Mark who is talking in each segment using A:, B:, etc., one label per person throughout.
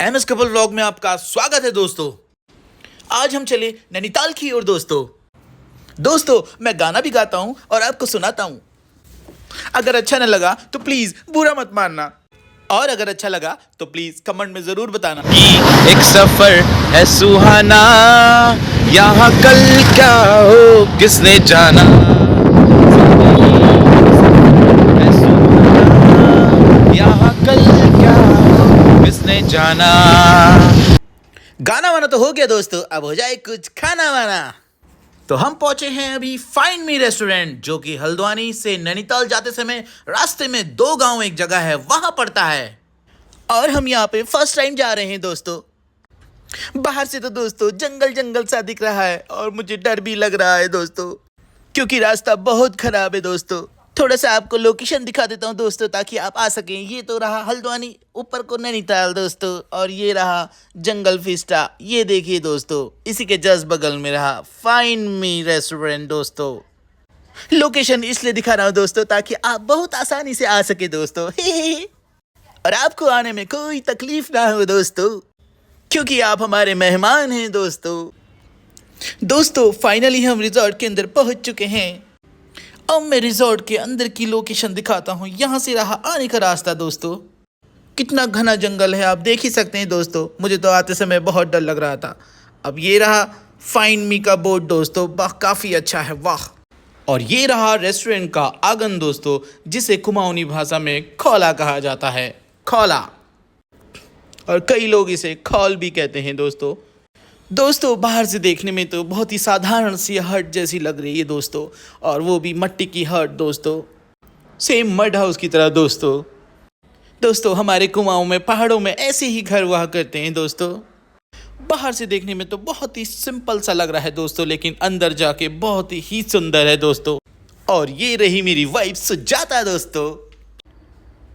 A: MS couple vlog में आपका स्वागत है दोस्तों। आज हम चले नैनीताल की ओर दोस्तों मैं गाना भी गाता हूँ और आपको सुनाता हूँ। अगर अच्छा न लगा तो प्लीज बुरा मत मानना, और अगर अच्छा लगा तो प्लीज कमेंट में जरूर बताना।
B: एक सफर है सुहाना, यहाँ कल क्या हो किसने जाना। है सुहाना, यहाँ कल क्या हो किसने जाना।
A: गाना वाना तो हो गया दोस्तों, अब हो जाए कुछ खाना वाना। तो हम पहुंचे हैं अभी फाइंड मी रेस्टोरेंट, जो कि हल्द्वानी से नैनीताल जाते समय रास्ते में 2 गांव एक जगह है वहां पड़ता है। और हम यहाँ पे फर्स्ट टाइम जा रहे हैं दोस्तों। बाहर से तो दोस्तों जंगल जंगल सा दिख रहा है और मुझे डर भी लग रहा है दोस्तों, क्योंकि रास्ता बहुत खराब है दोस्तों। थोड़ा सा आपको लोकेशन दिखा देता हूँ दोस्तों ताकि आप आ सकें। ये तो रहा हल्द्वानी, ऊपर को नैनीताल दोस्तों, और ये रहा जंगल फिस्टा। ये देखिए दोस्तों, इसी के जस्ट बगल में रहा फाइंड मी रेस्टोरेंट दोस्तों। लोकेशन इसलिए दिखा रहा हूँ दोस्तों ताकि आप बहुत आसानी से आ सके दोस्तों। और आपको आने में कोई तकलीफ ना हो दोस्तों, क्योंकि आप हमारे मेहमान हैं दोस्तों फाइनली हम रिजॉर्ट के अंदर पहुंच चुके हैं। अब मैं रिजॉर्ट के अंदर की लोकेशन दिखाता हूँ। यहाँ से रहा आने का रास्ता दोस्तों। कितना घना जंगल है आप देख ही सकते हैं दोस्तों। मुझे तो आते समय बहुत डर लग रहा था। अब ये रहा फाइंड मी का बोर्ड दोस्तों, वाह काफ़ी अच्छा है वाह। और ये रहा रेस्टोरेंट का आंगन दोस्तों, जिसे कुमाऊनी भाषा में खौला कहा जाता है, खौला, और कई लोग इसे खौल भी कहते हैं दोस्तों बाहर से देखने में तो बहुत ही साधारण सी हट जैसी लग रही है दोस्तों, और वो भी मट्टी की हट दोस्तों, सेम मड हाउस की तरह दोस्तों हमारे कुमाऊं में पहाड़ों में ऐसे ही घर हुआ करते हैं दोस्तों। बाहर से देखने में तो बहुत ही सिंपल सा लग रहा है दोस्तों, लेकिन अंदर जाके बहुत ही सुंदर है दोस्तों। और ये रही मेरी वाइफ सुजाता दोस्तों।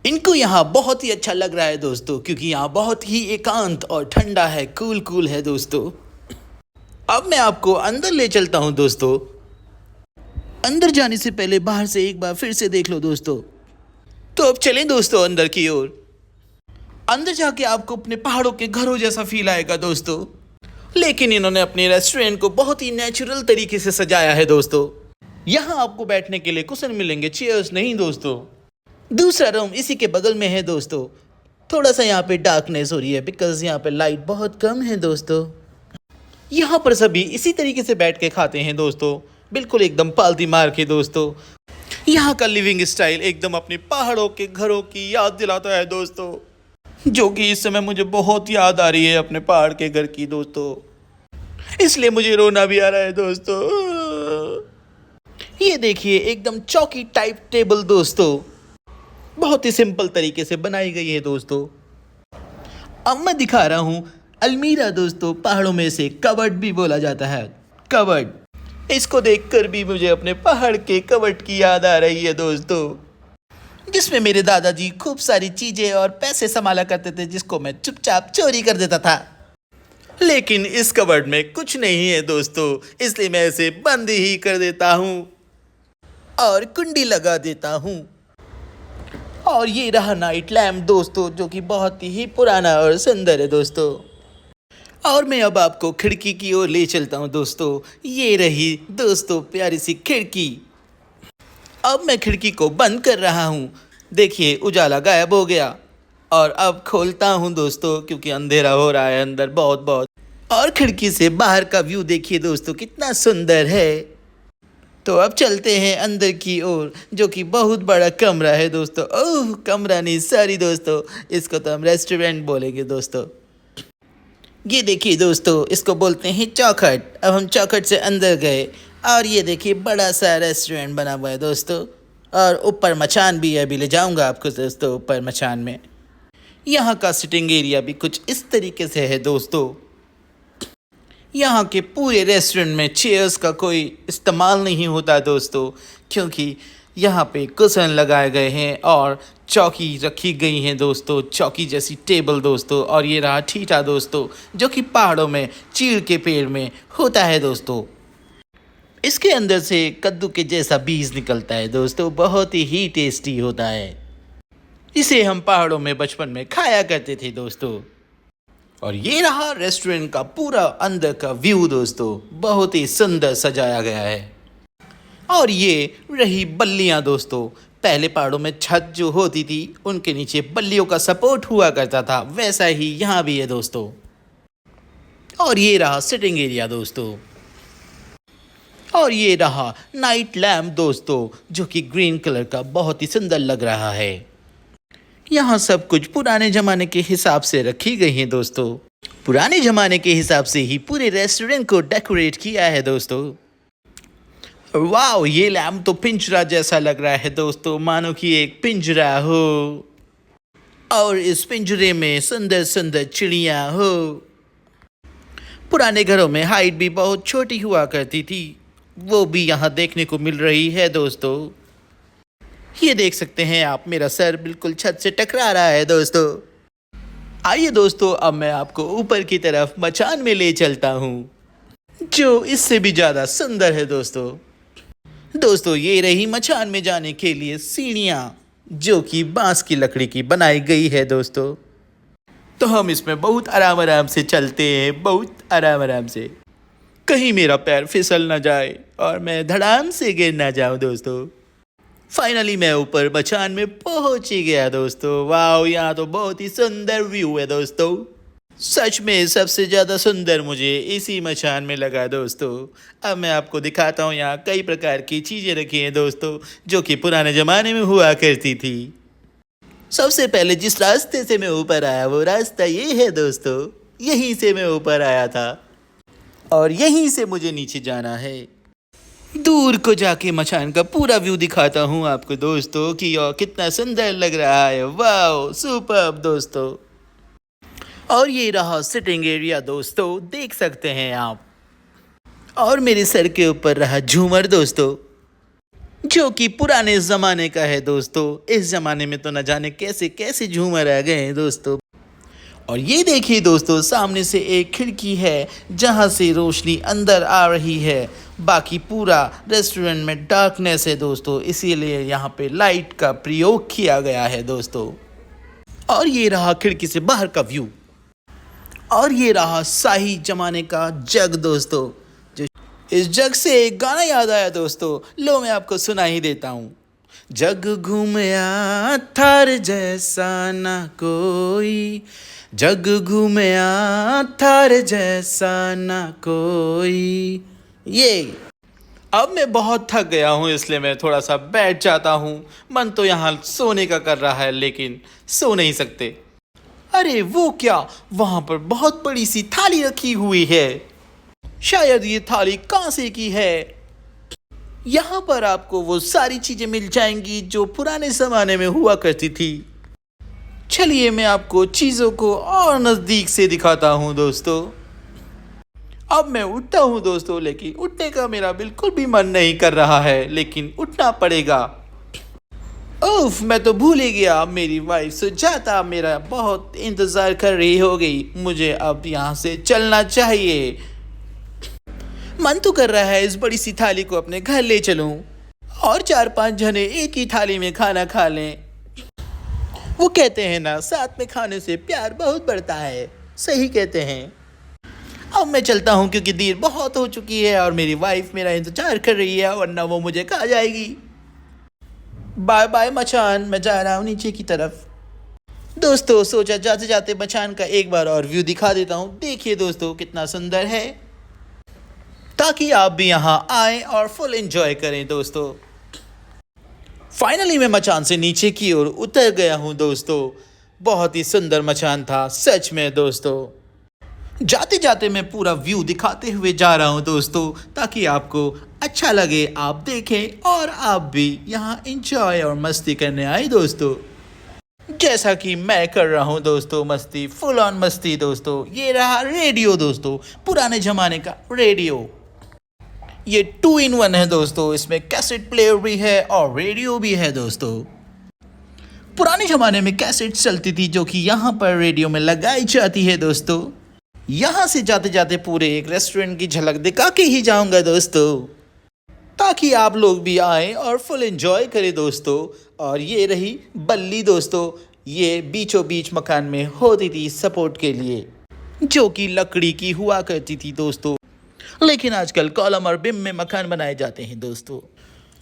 A: इनको यहाँ बहुत ही अच्छा लग रहा है दोस्तों, क्योंकि यहाँ बहुत ही एकांत और ठंडा है, कूल है दोस्तों। अब मैं आपको अंदर ले चलता हूँ दोस्तों। अंदर जाने से पहले बाहर से एक बार फिर से देख लो दोस्तों। तो अब चलें दोस्तों अंदर की ओर। अंदर जाके आपको अपने पहाड़ों के घरों जैसा फील आएगा दोस्तों, लेकिन इन्होंने अपने रेस्टोरेंट को बहुत ही नेचुरल तरीके से सजाया है दोस्तों। यहाँ आपको बैठने के लिए कुशन मिलेंगे, चेयर्स नहीं दोस्तों। दूसरा रूम इसी के बगल में है दोस्तों। थोड़ा सा यहाँ पे डार्कनेस हो रही है बिकॉज यहाँ पे लाइट बहुत कम है दोस्तों। यहाँ पर सभी इसी तरीके से बैठ के खाते हैं दोस्तों, बिल्कुल एकदम पालती मार के दोस्तों। यहाँ का लिविंग स्टाइल एकदम अपने पहाड़ों के घरों की याद दिलाता है दोस्तों, जो कि इस समय मुझे बहुत याद आ रही है अपने पहाड़ के घर की दोस्तों, इसलिए मुझे रोना भी आ रहा है दोस्तों। ये देखिए एकदम चौकी टाइप टेबल दोस्तों, बहुत ही सिंपल तरीके से बनाई गई है दोस्तों। अब मैं दिखा रहा हूँ अलमीरा दोस्तों, पहाड़ों में से कबर्ड भी बोला जाता है, कबर्ड। इसको देखकर भी मुझे अपने पहाड़ के कबर्ड की याद आ रही है दोस्तों, जिसमें मेरे दादाजी खूब सारी चीजें और पैसे संभाला करते थे, जिसको मैं चुपचाप चोरी कर देता था। लेकिन इस कबर्ड में कुछ नहीं है दोस्तों, इसलिए मैं इसे बंद ही कर देता हूँ और कुंडी लगा देता हूँ। और ये रहा नाइट लैम्प दोस्तों, जो कि बहुत ही पुराना और सुंदर है दोस्तों। और मैं अब आपको खिड़की की ओर ले चलता हूँ दोस्तों। ये रही दोस्तों प्यारी सी खिड़की। अब मैं खिड़की को बंद कर रहा हूँ। देखिए उजाला गायब हो गया, और अब खोलता हूँ दोस्तों, क्योंकि अंधेरा हो रहा है अंदर बहुत। और खिड़की से बाहर का व्यू देखिए दोस्तों कितना सुंदर है। तो अब चलते हैं अंदर की ओर, जो कि बहुत बड़ा कमरा है दोस्तों। ओह कमरा नहीं सॉरी दोस्तों, इसको तो हम रेस्टोरेंट बोलेंगे दोस्तों। ये देखिए दोस्तों, इसको बोलते हैं चौखट। अब हम चौखट से अंदर गए, और ये देखिए बड़ा सा रेस्टोरेंट बना हुआ है दोस्तों, और ऊपर मचान भी है, अभी ले जाऊंगा आपको दोस्तों ऊपर मचान में। यहाँ का सिटिंग एरिया भी कुछ इस तरीके से है दोस्तों। यहाँ के पूरे रेस्टोरेंट में चेयर्स का कोई इस्तेमाल नहीं होता दोस्तों, क्योंकि यहाँ पे कुशन लगाए गए हैं और चौकी रखी गई हैं दोस्तों, चौकी जैसी टेबल दोस्तों। और ये रहा ठीठा दोस्तों, जो कि पहाड़ों में चीड़ के पेड़ में होता है दोस्तों। इसके अंदर से कद्दू के जैसा बीज निकलता है दोस्तों, बहुत ही टेस्टी होता है। इसे हम पहाड़ों में बचपन में खाया करते थे दोस्तों। और ये रहा रेस्टोरेंट का पूरा अंदर का व्यू दोस्तों, बहुत ही सुंदर सजाया गया है। और ये रही बल्लियाँ दोस्तों, पहले पहाड़ों में छत जो होती थी उनके नीचे बल्लियों का सपोर्ट हुआ करता था, वैसा ही यहाँ भी है दोस्तों। और ये रहा सिटिंग एरिया दोस्तों। और ये रहा नाइट लैम्प दोस्तों, जो कि ग्रीन कलर का बहुत ही सुंदर लग रहा है। यहाँ सब कुछ पुराने ज़माने के हिसाब से रखी गई है दोस्तों। पुराने ज़माने के हिसाब से ही पूरे रेस्टोरेंट को डेकोरेट किया है दोस्तों। वाह, ये लैम्प तो पिंजरा जैसा लग रहा है दोस्तों, मानो कि एक पिंजरा हो और इस पिंजरे में सुंदर सुंदर चिड़िया हो। पुराने घरों में हाइट भी बहुत छोटी हुआ करती थी, वो भी यहाँ देखने को मिल रही है दोस्तों। ये देख सकते हैं आप, मेरा सर बिल्कुल छत से टकरा रहा है दोस्तों। आइए दोस्तों, अब मैं आपको ऊपर की तरफ मचान में ले चलता हूँ, जो इससे भी ज़्यादा सुंदर है दोस्तों। दोस्तों ये रही मचान में जाने के लिए सीढ़ियाँ, जो कि बांस की लकड़ी की बनाई गई है दोस्तों। तो हम इसमें बहुत आराम आराम से चलते हैं, बहुत आराम आराम से, कहीं मेरा पैर फिसल ना जाए और मैं धड़ाम से गिर ना जाऊं दोस्तों। फाइनली मैं ऊपर मचान में पहुंच ही गया दोस्तों। वाह, यहाँ तो बहुत ही सुंदर व्यू है दोस्तों। सच में सबसे ज़्यादा सुंदर मुझे इसी मचान में लगा दोस्तों। अब मैं आपको दिखाता हूँ, यहाँ कई प्रकार की चीज़ें रखी हैं दोस्तों, जो कि पुराने ज़माने में हुआ करती थी। सबसे पहले जिस रास्ते से मैं ऊपर आया वो रास्ता ये है दोस्तों, यहीं से मैं ऊपर आया था और यहीं से मुझे नीचे जाना है। दूर को जाके मचान का पूरा व्यू दिखाता हूँ आपको दोस्तों कि यह कितना सुंदर लग रहा है। वाह, सुपर्ब दोस्तों। और ये रहा सिटिंग एरिया दोस्तों, देख सकते हैं आप। और मेरे सर के ऊपर रहा झूमर दोस्तों, जो कि पुराने ज़माने का है दोस्तों। इस ज़माने में तो न जाने कैसे कैसे झूमर आ गए हैं दोस्तों। और ये देखिए दोस्तों, सामने से एक खिड़की है जहाँ से रोशनी अंदर आ रही है। बाकी पूरा रेस्टोरेंट में डार्कनेस है दोस्तों, इसीलिए यहाँ पे लाइट का प्रयोग किया गया है दोस्तों। और ये रहा खिड़की से बाहर का व्यू। और ये रहा शाही जमाने का जग दोस्तों। जो इस जग से एक गाना याद आया दोस्तों, लो मैं आपको सुना ही देता हूँ। जग घूमया थार जैसा ना कोई, जग घूमया थार जैसा ना कोई। ये अब मैं बहुत थक गया हूँ, इसलिए मैं थोड़ा सा बैठ जाता हूँ। मन तो यहाँ सोने का कर रहा है, लेकिन सो नहीं सकते। अरे वो क्या, वहाँ पर बहुत बड़ी सी थाली रखी हुई है। शायद ये थाली कांसे की है। यहाँ पर आपको वो सारी चीज़ें मिल जाएंगी जो पुराने ज़माने में हुआ करती थी। चलिए मैं आपको चीज़ों को और नज़दीक से दिखाता हूँ दोस्तों। अब मैं उठता हूँ दोस्तों, लेकिन उठने का मेरा बिल्कुल भी मन नहीं कर रहा है, लेकिन उठना पड़ेगा। उफ, मैं तो भूल ही गया, मेरी वाइफ सुजाता मेरा बहुत इंतज़ार कर रही होगी। मुझे अब यहाँ से चलना चाहिए। मन तो कर रहा है इस बड़ी सी थाली को अपने घर ले चलूं और 4-5 जने एक ही थाली में खाना खा लें। वो कहते हैं ना, साथ में खाने से प्यार बहुत बढ़ता है। सही कहते हैं। अब मैं चलता हूँ क्योंकि देर बहुत हो चुकी है और मेरी वाइफ मेरा इंतजार कर रही है, वरना वो मुझे खा जाएगी। बाय बाय मचान, मैं जा रहा हूँ नीचे की तरफ। दोस्तों सोचा जाते जाते मचान का एक बार और व्यू दिखा देता हूँ। देखिए दोस्तों कितना सुंदर है, ताकि आप भी यहाँ आए और फुल एंजॉय करें दोस्तों। फाइनली मैं मचान से नीचे की ओर उतर गया हूँ दोस्तों। बहुत ही सुंदर मचान था सच में दोस्तों। जाते जाते मैं पूरा व्यू दिखाते हुए जा रहा हूँ दोस्तों, ताकि आपको अच्छा लगे, आप देखें और आप भी यहाँ एंजॉय और मस्ती करने आए दोस्तों, जैसा कि मैं कर रहा हूँ दोस्तों। मस्ती, फुल ऑन मस्ती दोस्तों। ये रहा रेडियो दोस्तों, पुराने ज़माने का रेडियो। ये 2 in 1 है दोस्तों, इसमें कैसेट प्लेयर भी है और रेडियो भी है दोस्तों। पुराने ज़माने में कैसेट चलती थी, जो कि यहाँ पर रेडियो में लगाई जाती है दोस्तों। यहाँ से जाते जाते पूरे एक रेस्टोरेंट की झलक दिखा के ही जाऊँगा दोस्तों, ताकि आप लोग भी आएँ और फुल एंजॉय करें दोस्तों। और ये रही बल्ली दोस्तों, ये बीचों बीच मकान में होती थी सपोर्ट के लिए। जो कि लकड़ी की हुआ करती थी दोस्तों, लेकिन आजकल कॉलम और बिम में मकान बनाए जाते हैं दोस्तों।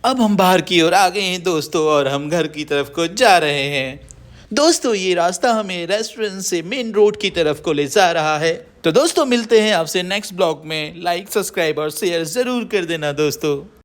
A: अब हम बाहर की ओर आ गए हैं दोस्तों और हम घर की तरफ को जा रहे हैं दोस्तों। ये रास्ता हमें रेस्टोरेंट से मेन रोड की तरफ को ले जा रहा है। तो दोस्तों मिलते हैं आपसे नेक्स्ट ब्लॉग में। लाइक, सब्सक्राइब और शेयर जरूर कर देना दोस्तों।